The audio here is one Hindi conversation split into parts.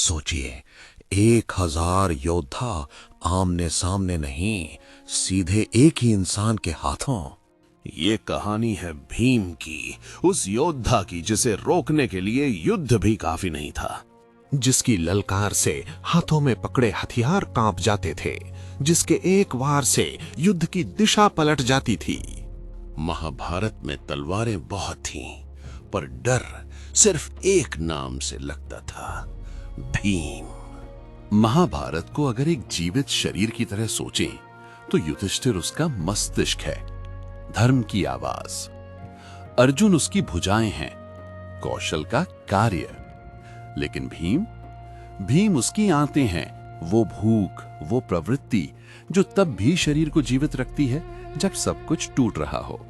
सोचिए, 1000 योद्धा आमने सामने नहीं, सीधे एक ही इंसान के हाथों। ये कहानी है भीम की, उस योद्धा की जिसे रोकने के लिए युद्ध भी काफी नहीं था, जिसकी ललकार से हाथों में पकड़े हथियार कांप जाते थे, जिसके एक वार से युद्ध की दिशा पलट जाती थी। महाभारत में तलवारें बहुत थीं, पर डर सिर्फ एक नाम से लगता था, भीम। महाभारत को अगर एक जीवित शरीर की तरह सोचें, तो युधिष्ठिर उसका मस्तिष्क है, धर्म की आवाज। अर्जुन उसकी भुजाएं हैं, कौशल का कार्य। लेकिन भीम उसकी आंतें हैं, वो भूख, वो प्रवृत्ति जो तब भी शरीर को जीवित रखती है जब सब कुछ टूट रहा हो।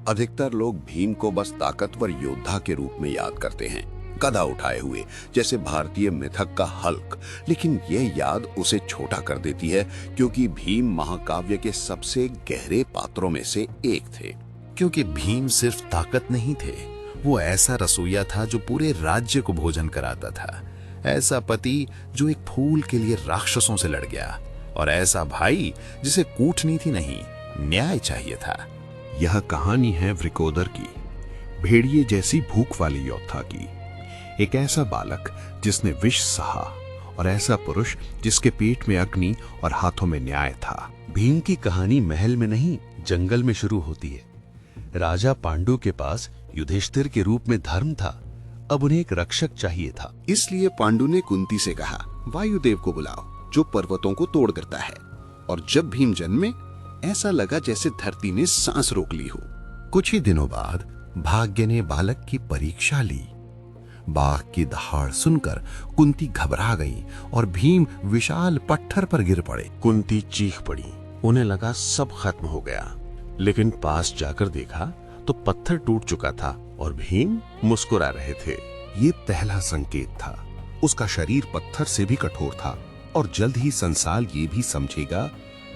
अधिकतर लोग भीम को बस ताकतवर योद्धा के रूप में याद करते हैं, गदा उठाए हुए, जैसे भारतीय मिथक का हल्क। लेकिन यह याद उसे छोटा कर देती है, क्योंकि भीम महाकाव्य के सबसे गहरे पात्रों में से एक थे। क्योंकि भीम सिर्फ ताकत नहीं थे, वो ऐसा रसोइया था जो पूरे राज्य को भोजन कराता था, ऐसा पति जो एक फूल के लिए राक्षसों से लड़ गया, और ऐसा भाई जिसे कूटनीति नहीं, न्याय चाहिए था। यह कहानी है वृकोदर की, भेड़िए जैसी भूख वाली योद्धा की। एक ऐसा बालक जिसने विष सहा, और ऐसा पुरुष जिसके पेट में अग्नि और हाथों में न्याय था। भीम की कहानी महल में नहीं, जंगल में शुरू होती है। राजा पांडु के पास युधिष्ठिर के रूप में धर्म था, अब उन्हें एक रक्षक चाहिए था। इसलिए पांडु ने कुंती से कहा, वायुदेव को बुलाओ, जो पर्वतों को तोड़ करता है। और जब भीम जन्मे, ऐसा लगा जैसे धरती ने सांस रोक ली हो। कुछ ही दिनों बाद भाग्य ने बालक की परीक्षा ली। बाघ की दहाड़ सुनकर कुंती घबरा गई और भीम विशाल पत्थर पर गिर पड़े। कुंती चीख पड़ी, उन्हें लगा सब खत्म हो गया। लेकिन पास जाकर देखा तो पत्थर टूट चुका था और भीम मुस्कुरा रहे थे। ये पहला संकेत था। उसका शरीर पत्थर से भी कठोर था, और जल्द ही संसार ये भी समझेगा,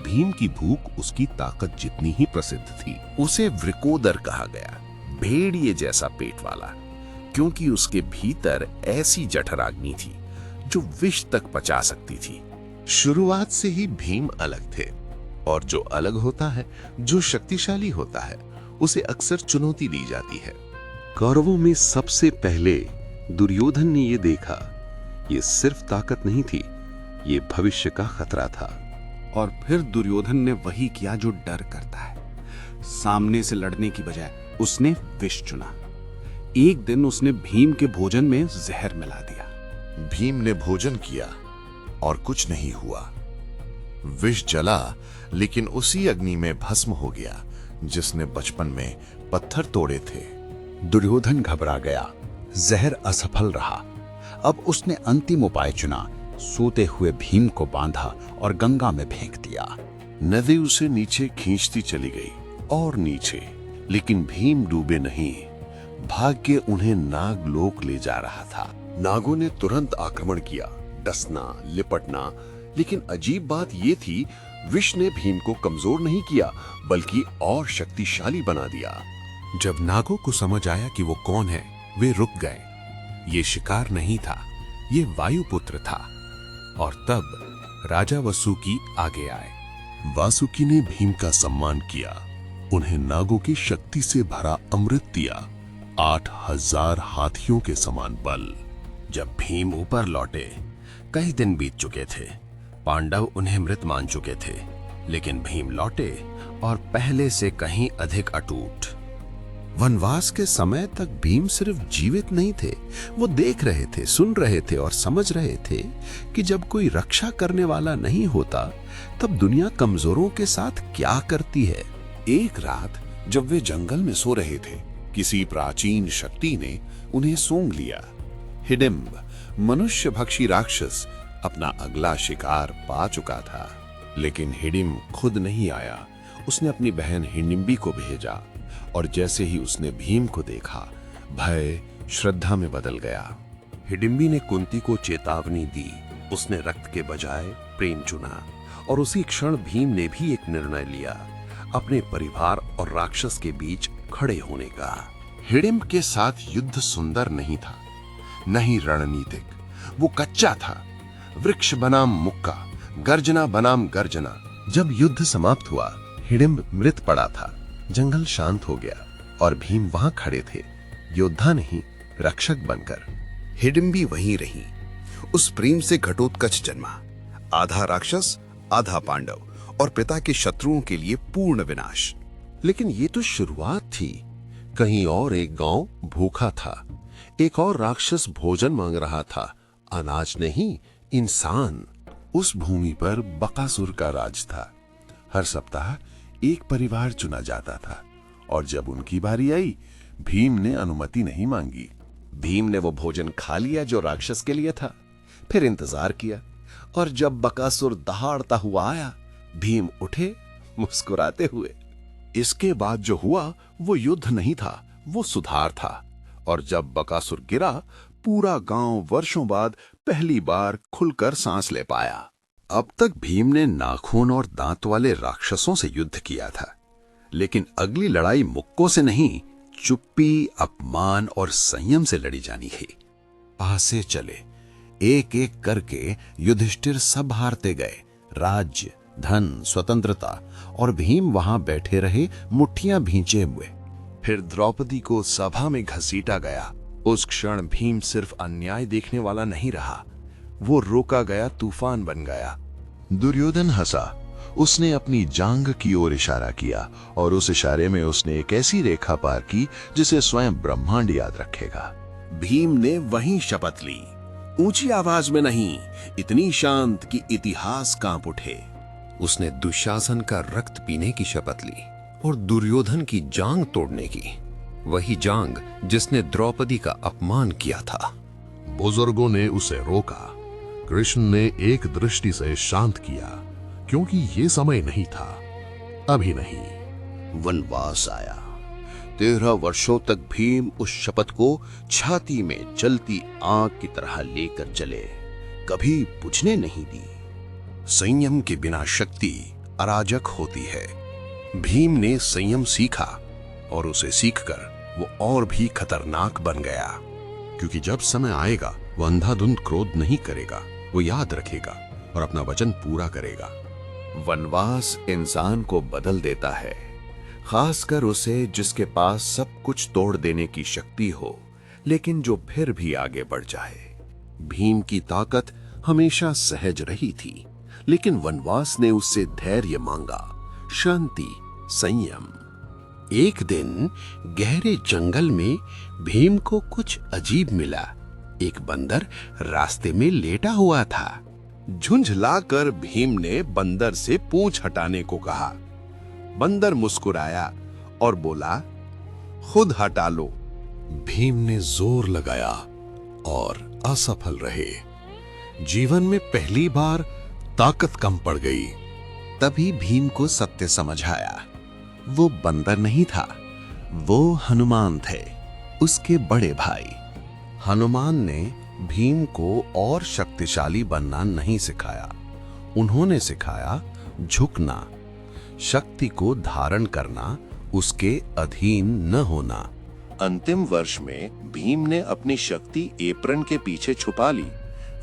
भीम की भूख उसकी ताकत जितनी ही प्रसिद्ध थी। उसे वृकोदर कहा गया, भेड़िए जैसा पेट वाला, क्योंकि उसके भीतर ऐसी जठराग्नि थी जो विष तक पचा सकती थी। शुरुआत से ही भीम अलग थे, और जो अलग होता है, जो शक्तिशाली होता है, उसे अक्सर चुनौती दी जाती है। कौरवों में सबसे पहले दुर्योधन ने ये देखा, ये सिर्फ ताकत नहीं थी, ये भविष्य का खतरा था। और फिर दुर्योधन ने वही किया जो डर करता है। सामने से लड़ने की बजाय उसने विष चुना। एक दिन उसने भीम के भोजन में जहर मिला दिया। भीम ने भोजन किया और कुछ नहीं हुआ। विष जला, लेकिन उसी अग्नि में भस्म हो गया जिसने बचपन में पत्थर तोड़े थे। दुर्योधन घबरा गया, जहर असफल रहा। अब उसने अंतिम उपाय चुना, सोते हुए भीम को बांधा और गंगा में फेंक दिया। नदी उसे नीचे खींचती चली गई और नीचे, लेकिन भीम डूबे नहीं। भाग्य उन्हें नागलोक ले जा रहा था। नागों ने तुरंत आक्रमण किया, डसना, लिपटना। लेकिन अजीब बात यह थी, विष ने भीम को कमजोर नहीं किया, बल्कि और शक्तिशाली बना दिया। जब नागों को समझ आया कि वो कौन है, वे रुक गए। ये शिकार नहीं था, ये वायुपुत्र था। और तब राजा वासुकी आगे आए। वासुकी ने भीम का सम्मान किया, उन्हें नागों की शक्ति से भरा अमृत दिया, 8000 हाथियों के समान बल। जब भीम ऊपर लौटे, कई दिन बीत चुके थे। पांडव उन्हें मृत मान चुके थे, लेकिन भीम लौटे और पहले से कहीं अधिक अटूट। वनवास के समय तक भीम सिर्फ जीवित नहीं थे, वो देख रहे थे, सुन रहे थे और समझ रहे थे कि जब कोई रक्षा करने वाला नहीं होता, तब दुनिया कमजोरों के साथ क्या करती है। एक रात जब वे जंगल में सो रहे थे, किसी प्राचीन शक्ति ने उन्हें सूंघ लिया। हिडिंब, मनुष्य भक्षी राक्षस, अपना अगला शिकार पा चुका था। लेकिन हिडिंब खुद नहीं आया, उसने अपनी बहन हिडिंबी को भेजा। और जैसे ही उसने भीम को देखा, भय श्रद्धा में बदल गया। हिडिंबी ने कुंती को चेतावनी दी, उसने रक्त के बजाय प्रेम चुना। और उसी क्षण भीम ने भी एक निर्णय लिया, अपने परिवार और राक्षस के बीच खड़े होने का। हिडिंब के साथ युद्ध सुंदर नहीं था, नहीं रणनीतिक। वो कच्चा था। वृक्ष बनाम मुक्का, गर्जना बनाम गर्जना। जब युद्ध समाप्त हुआ, हिडिंब मृत पड़ा था। जंगल शांत हो गया और भीम वहां खड़े थे, योद्धा नहीं, रक्षक बनकर। हिडिंबी वहीं रही। उस प्रेम से घटोत्कच जन्मा, आधा राक्षस आधा पांडव और पिता के शत्रुओं के लिए पूर्ण विनाश। लेकिन ये तो शुरुआत थी। कहीं और एक गांव भूखा था, एक और राक्षस भोजन मांग रहा था, अनाज नहीं, इंसान। उस भूमि पर बकासुर का राज था। हर सप्ताह एक परिवार चुना जाता था और जब उनकी बारी आई, भीम ने अनुमति नहीं मांगी। भीम ने वो भोजन खा लिया जो राक्षस के लिए था, फिर इंतजार किया, और जब बकासुर दहाड़ता हुआ आया, भीम उठे मुस्कुराते हुए। इसके बाद जो हुआ वो युद्ध नहीं था, वो सुधार था। और जब बकासुर गिरा, पूरा गांव वर्षों बाद पहली बार खुलकर सांस ले पाया। अब तक भीम ने नाखून और दांत वाले राक्षसों से युद्ध किया था, लेकिन अगली लड़ाई मुक्कों से नहीं, चुप्पी, अपमान और संयम से लड़ी जानी है। पासे चले, एक एक करके युधिष्ठिर सब हारते गए। राज्य, धन, स्वतंत्रता, और भीम वहां बैठे रहे मुट्ठियां भींचे हुए। फिर द्रौपदी को सभा में घसीटा गया। उस क्षण भीम सिर्फ अन्याय देखने वाला नहीं रहा, वो रोका गया तूफान बन गया। दुर्योधन हंसा। उसने अपनी जांघ की ओर इशारा किया और उस इशारे में उसने एक ऐसी रेखा पार की जिसे स्वयं ब्रह्मांड याद रखेगा। भीम ने वहीं शपथ ली, ऊंची आवाज में नहीं, इतनी शांत कि इतिहास कांप उठे। उसने दुशासन का रक्त पीने की शपथ ली और दुर्योधन की जांग तोड़ने की, वही जांग जिसने द्रौपदी का अपमान किया था। बुजुर्गों ने उसे रोका। कृष्ण ने एक दृष्टि से शांत किया, क्योंकि ये समय नहीं था, अभी नहीं। वनवास आया। 13 वर्षों तक भीम उस शपथ को छाती में जलती आग की तरह लेकर चले, कभी बुझने नहीं दी। संयम के बिना शक्ति अराजक होती है। भीम ने संयम सीखा और उसे सीखकर वो और भी खतरनाक बन गया। क्योंकि जब समय आएगा, वो अंधाधुंध क्रोध नहीं करेगा, वो याद रखेगा और अपना वचन पूरा करेगा। वनवास इंसान को बदल देता है, खासकर उसे जिसके पास सब कुछ तोड़ देने की शक्ति हो, लेकिन जो फिर भी आगे बढ़ जाए। भीम की ताकत हमेशा सहज रही थी, लेकिन वनवास ने उससे धैर्य मांगा, शांति, संयम। एक दिन गहरे जंगल में भीम को कुछ अजीब मिला। एक बंदर रास्ते में लेटा हुआ था। झुंझलाकर भीम ने बंदर से पूंछ हटाने को कहा। बंदर मुस्कुराया और बोला, खुद हटा लो। भीम ने जोर लगाया और असफल रहे। जीवन में पहली बार ताकत कम पड़ गई। तभी भीम को सत्य समझ आया। वो बंदर नहीं था, वो हनुमान थे, उसके बड़े भाई। हनुमान ने भीम को और शक्तिशाली बनना नहीं सिखाया, उन्होंने सिखाया झुकना, शक्ति को धारण करना, उसके अधीन न होना। अंतिम वर्ष में भीम ने अपनी शक्ति एप्रन के पीछे छुपा ली।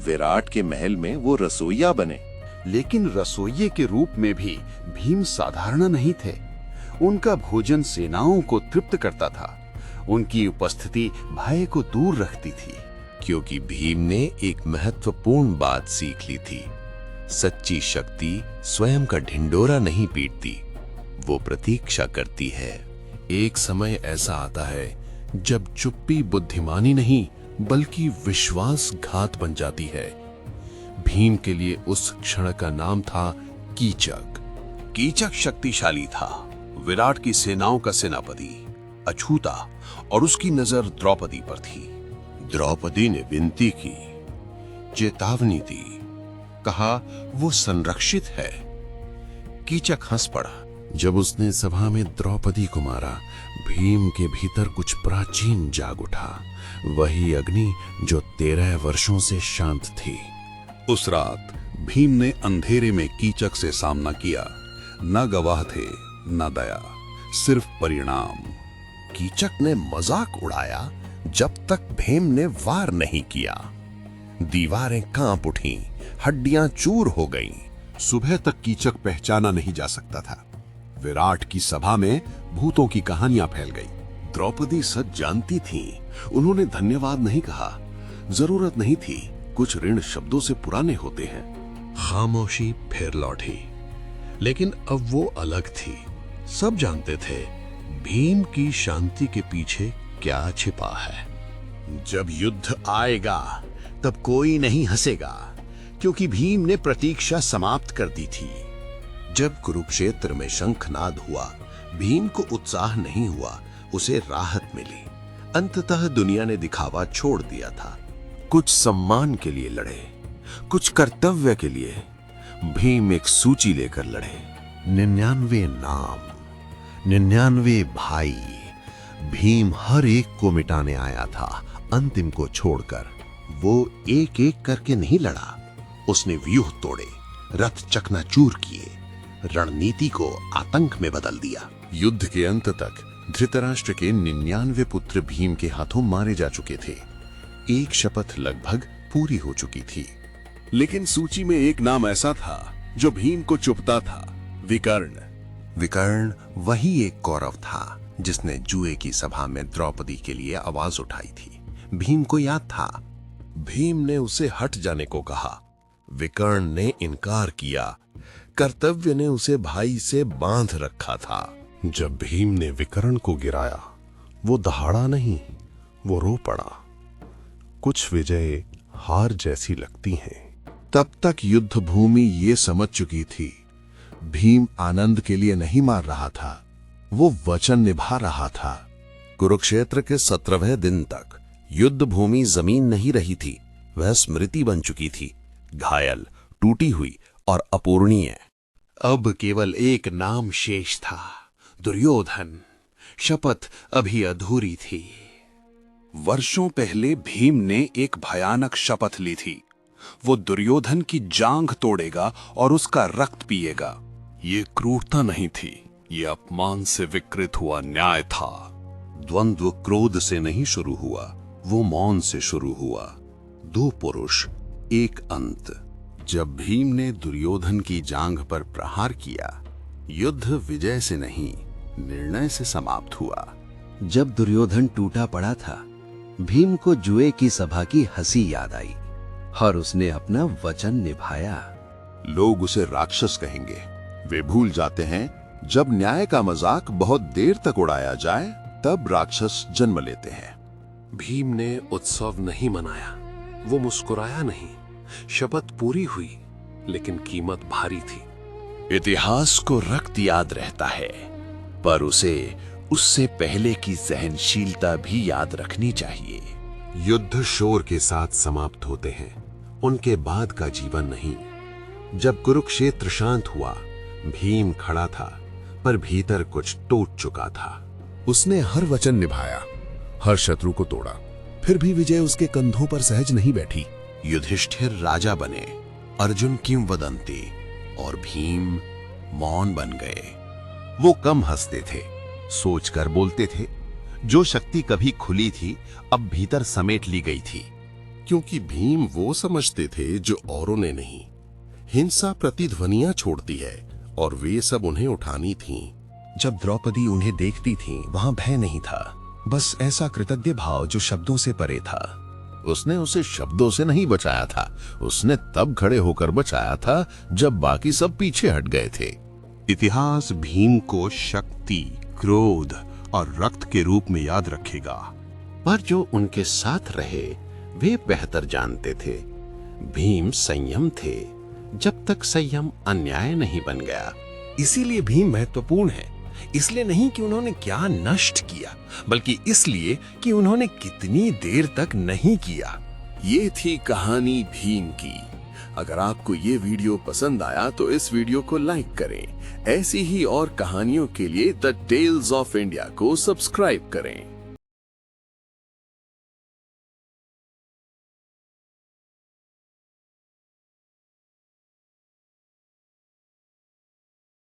विराट के महल में वो रसोइया बने। लेकिन रसोइये के रूप में भी भीम साधारण नहीं थे। उनका भोजन सेनाओं को तृप्त करता था। उनकी उपस्थिति भय को दूर रखती थी। क्योंकि भीम ने एक महत्वपूर्ण बात सीख ली थी, सच्ची शक्ति स्वयं का ढिंडोरा नहीं पीटती, वो प्रतीक्षा करती है। एक समय ऐसा आता है जब चुप्पी बुद्धिमानी नहीं बल्कि विश्वासघात बन जाती है। भीम के लिए उस क्षण का नाम था कीचक। कीचक शक्तिशाली था, विराट की सेनाओं का सेनापति, अछूता, और उसकी नजर द्रौपदी पर थी। द्रौपदी ने विनती की, चेतावनी दी, कहा वो संरक्षित है। कीचक हंस पड़ा। जब उसने सभा में द्रौपदी को मारा, भीम के भीतर कुछ प्राचीन जाग उठा, वही अग्नि जो 13 वर्षों से शांत थी। उस रात भीम ने अंधेरे में कीचक से सामना किया। न गवाह थे, न दया, सिर्फ परिणाम। कीचक ने मजाक उड़ाया जब तक भीम ने वार नहीं किया। दीवारें कांप उठीं, हड्डियां चूर हो गईं। सुबह तक कीचक पहचाना नहीं जा सकता था। विराट की सभा में भूतों की कहानियां फैल गई। द्रौपदी सच जानती थीं। उन्होंने धन्यवाद नहीं कहा। जरूरत नहीं थी, कुछ ऋण शब्दों से पुराने होते हैं। खामोशी फिर लौटी, लेकिन अब वो अलग थी। सब जानते थे भीम की शांति के पीछे क्या छिपा है। जब युद्ध आएगा तब कोई नहीं हंसेगा, क्योंकि भीम ने प्रतीक्षा समाप्त कर दी थी। जब कुरुक्षेत्र में शंखनाद हुआ, भीम को उत्साह नहीं हुआ, उसे राहत मिली। अंततः दुनिया ने दिखावा छोड़ दिया था। कुछ सम्मान के लिए लड़े, कुछ कर्तव्य के लिए। भीम एक सूची लेकर लड़े। 99 नाम, 99 भाई। भीम हर एक को मिटाने आया था, अंतिम को छोड़कर। वो एक एक करके नहीं लड़ा। उसने व्यूह तोड़े, रथ चकनाचूर किए, रणनीति को आतंक में बदल दिया। युद्ध के अंत तक धृतराष्ट्र के 99 पुत्र भीम के हाथों मारे जा चुके थे। एक शपथ लगभग पूरी हो चुकी थी। लेकिन सूची में एक नाम ऐसा था जो भीम को चुभता था, विकर्ण। विकर्ण वही एक कौरव था जिसने जुए की सभा में द्रौपदी के लिए आवाज उठाई थी। भीम को याद था। भीम ने उसे हट जाने को कहा। विकर्ण ने इनकार किया। कर्तव्य ने उसे भाई से बांध रखा था। जब भीम ने विकर्ण को गिराया, वो दहाड़ा नहीं, वो रो पड़ा। कुछ विजय हार जैसी लगती हैं। तब तक युद्ध भूमि ये समझ चुकी थी, भीम आनंद के लिए नहीं मार रहा था, वो वचन निभा रहा था। कुरुक्षेत्र के 17वें दिन तक युद्ध भूमि जमीन नहीं रही थी। वह स्मृति बन चुकी थी, घायल, टूटी हुई और अपूर्णीय। अब केवल एक नाम शेष था, दुर्योधन। शपथ अभी अधूरी थी। वर्षों पहले भीम ने एक भयानक शपथ ली थी। वो दुर्योधन की जांघ तोड़ेगा और उसका रक्त पिएगा। ये क्रूरता नहीं थी, ये अपमान से विकृत हुआ न्याय था। द्वंद्व क्रोध से नहीं शुरू हुआ, वो मौन से शुरू हुआ। दो पुरुष, एक अंत। जब भीम ने दुर्योधन की जांघ पर प्रहार किया, युद्ध विजय से नहीं, निर्णय से समाप्त हुआ। जब दुर्योधन टूटा पड़ा था, भीम को जुए की सभा की हंसी याद आई और उसने अपना वचन निभाया। लोग उसे राक्षस कहेंगे। वे भूल जाते हैं जब न्याय का मजाक बहुत देर तक उड़ाया जाए, तब राक्षस जन्म लेते हैं। भीम ने उत्सव नहीं मनाया, वो मुस्कुराया नहीं। शपथ पूरी हुई, लेकिन कीमत भारी थी। इतिहास को रक्त याद रहता है, पर उसे उससे पहले की सहनशीलता भी याद रखनी चाहिए। युद्ध शोर के साथ समाप्त होते हैं, उनके बाद का जीवन नहीं। जब कुरुक्षेत्र शांत हुआ, भीम खड़ा था, पर भीतर कुछ टूट चुका था। उसने हर वचन निभाया, हर शत्रु को तोड़ा, फिर भी विजय उसके कंधों पर सहज नहीं बैठी। युधिष्ठिर राजा बने, अर्जुन किंवदंती, और भीम मौन बन गए। वो कम हंसते थे, सोचकर बोलते थे। जो शक्ति कभी खुली थी, अब भीतर समेट ली गई थी। क्योंकि भीम वो समझते थे जो औरों ने नहीं। हिंसा प्रतिध्वनियां छोड़ती है, और वे सब उन्हें उठानी थीं। जब द्रौपदी उन्हें देखती थीं, वहां भय नहीं था, बस ऐसा कृतज्ञ भाव जो शब्दों से परे था। उसने उसे शब्दों से नहीं बचाया था, उसने तब खड़े होकर बचाया था जब बाकी सब पीछे हट गए थे। इतिहास भीम को शक्ति, क्रोध और रक्त के रूप में याद रखेगा। पर जो उनके साथ रहे, वे बेहतर जानते थे। भीम संयम थे, जब तक संयम अन्याय नहीं बन गया। इसीलिए भीम महत्वपूर्ण है। इसलिए नहीं कि उन्होंने क्या नष्ट किया, बल्कि इसलिए कि उन्होंने कितनी देर तक नहीं किया। ये थी कहानी भीम की। अगर आपको ये वीडियो पसंद आया तो इस वीडियो को लाइक करें। ऐसी ही और कहानियों के लिए द टेल्स ऑफ इंडिया को सब्सक्राइब करें।